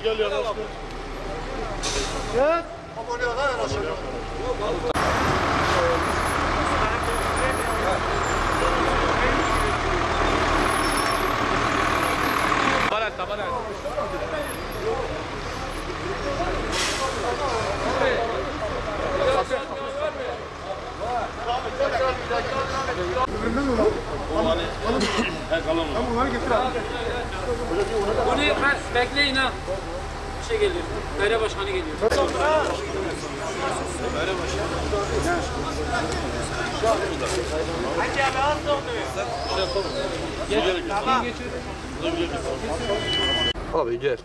Gel yanaş. Gel. Bunu bekleyin ha. Bir şey geliyor. Daire başkanı geliyor. Daire başkanı. Hadi abi az da oldu. Abi gel.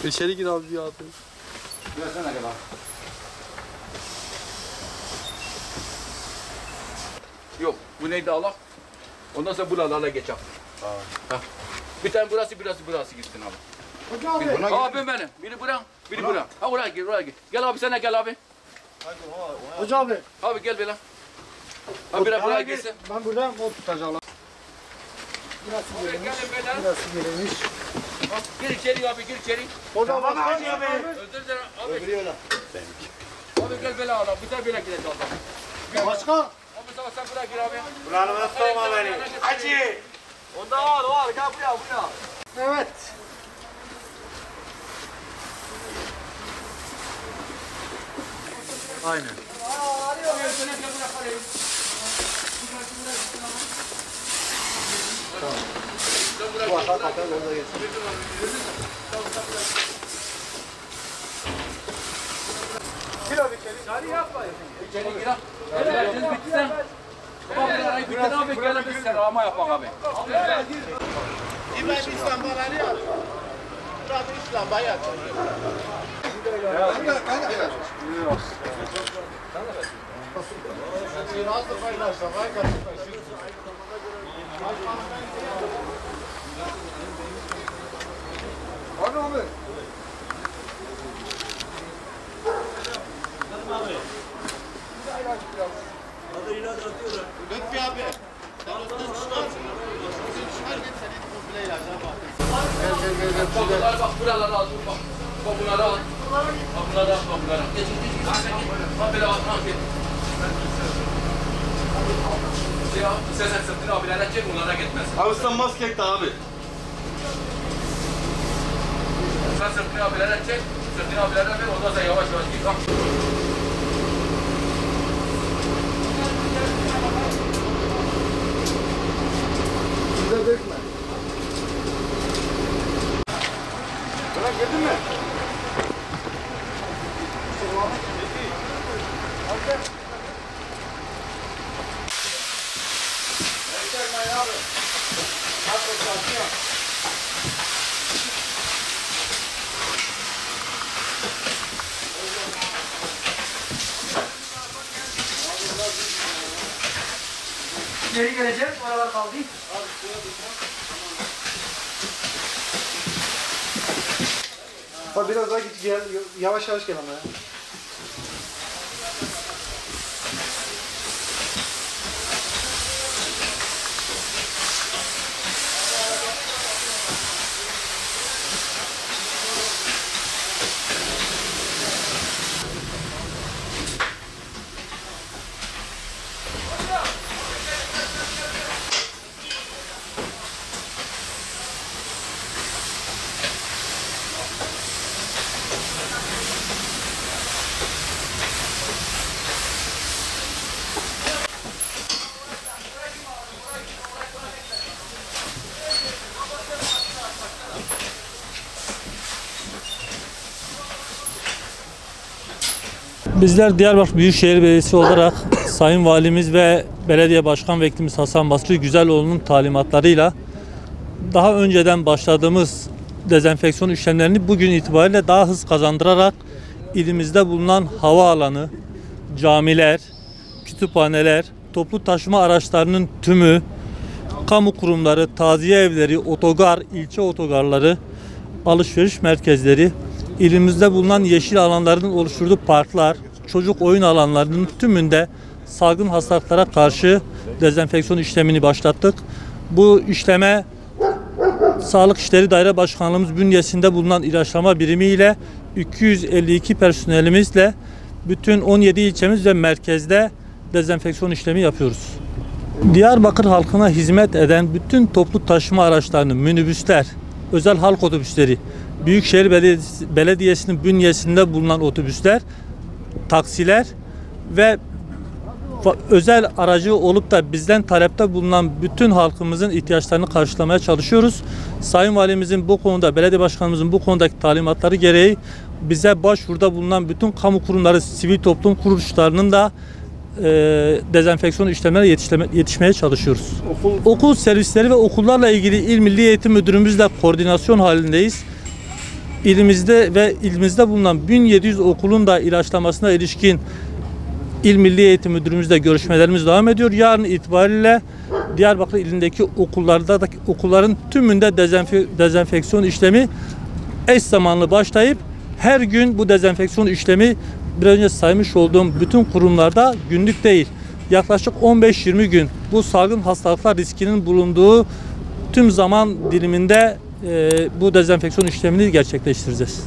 İçeri gir abi ya. Versene gel abi. Yok, bu neydi Allah? Ondan sonra buralarla geçelim. Ha. Bir tane burası gitsin abi. Hocam abi. Abim benim. Biri bura. Ha oraya git. Gel abi sen de gel abi. Hocam abi. Abi gel böyle. Abi biraz buraya gitsin. Ben buradan o tutacağım. Gelin böyle. Burası gelmiş. Gir içeri abi, gir içeri. Hocam abi. Özür dilerim abi. Abi gel böyle adam. Bir tane böyle gideceğiz abi. Başkan. Abi sen buraya gir abi. Buranı sorma beni. Hacı. Onda var. Gel buraya. Evet. Aynen. Bu arka kapıya orada geçsin. Gir abi içeri. İçeri gir abi. Evet, siz bittisen. Abi bir tane abi gel biz serama yapak abi. İbrahim İslam baları yap. Murat İslam bayat. Nasıl paylaşsam? Hadi abi. Lütfi abi. Sen üstten çıkar. Çıkar git seni komple ilaçlar bak. Bak bunlar bak buraları al bak. Bak bunları al. Bak bunları al bak bunları. Geç. Bak böyle al git. Ya sen sırtını abilere çek onlara gitmez. Abi sen maske ekle abi. Sen sırtını abilere çek. Sırtını abilere ver ondan sonra yavaş git. Bak. Bize dökme. Bırak girdin mi? Geri geleceğiz. Oralar kaldı. Bak biraz daha git gel. Yavaş yavaş gel ama ya. Bizler Diyarbakır Büyükşehir Belediyesi olarak Sayın Valimiz ve Belediye Başkan Vekilimiz Hasan Basri Güzeloğlu'nun talimatlarıyla daha önceden başladığımız dezenfeksiyon işlemlerini bugün itibariyle daha hız kazandırarak ilimizde bulunan havaalanı, camiler, kütüphaneler, toplu taşıma araçlarının tümü, kamu kurumları, taziye evleri, otogar, ilçe otogarları, alışveriş merkezleri, ilimizde bulunan yeşil alanların oluşturduğu parklar, çocuk oyun alanlarının tümünde salgın hastalıklara karşı dezenfeksiyon işlemini başlattık. Bu işleme Sağlık İşleri Daire Başkanlığımız bünyesinde bulunan ilaçlama birimi ile 252 personelimizle bütün 17 ilçemiz ve merkezde dezenfeksiyon işlemi yapıyoruz. Diyarbakır halkına hizmet eden bütün toplu taşıma araçlarını, minibüsler, özel halk otobüsleri, Büyükşehir Belediyesi'nin bünyesinde bulunan otobüsler, taksiler ve özel aracı olup da bizden talepte bulunan bütün halkımızın ihtiyaçlarını karşılamaya çalışıyoruz. Sayın Valimizin bu konuda, belediye başkanımızın bu konudaki talimatları gereği bize başvuruda bulunan bütün kamu kurumları, sivil toplum kuruluşlarının da dezenfeksiyon işlemlerine yetişmeye çalışıyoruz. Okul servisleri ve okullarla ilgili İl Milli Eğitim Müdürümüzle koordinasyon halindeyiz. İlimizde bulunan 1700 okulun da ilaçlamasına ilişkin İl Milli Eğitim Müdürümüzle görüşmelerimiz devam ediyor. Yarın itibariyle Diyarbakır ilindeki okulların tümünde dezenfeksiyon işlemi eş zamanlı başlayıp her gün bu dezenfeksiyon işlemi biraz önce saymış olduğum bütün kurumlarda günlük değil, yaklaşık 15-20 gün bu salgın hastalıklar riskinin bulunduğu tüm zaman diliminde bu dezenfeksiyon işlemini gerçekleştireceğiz.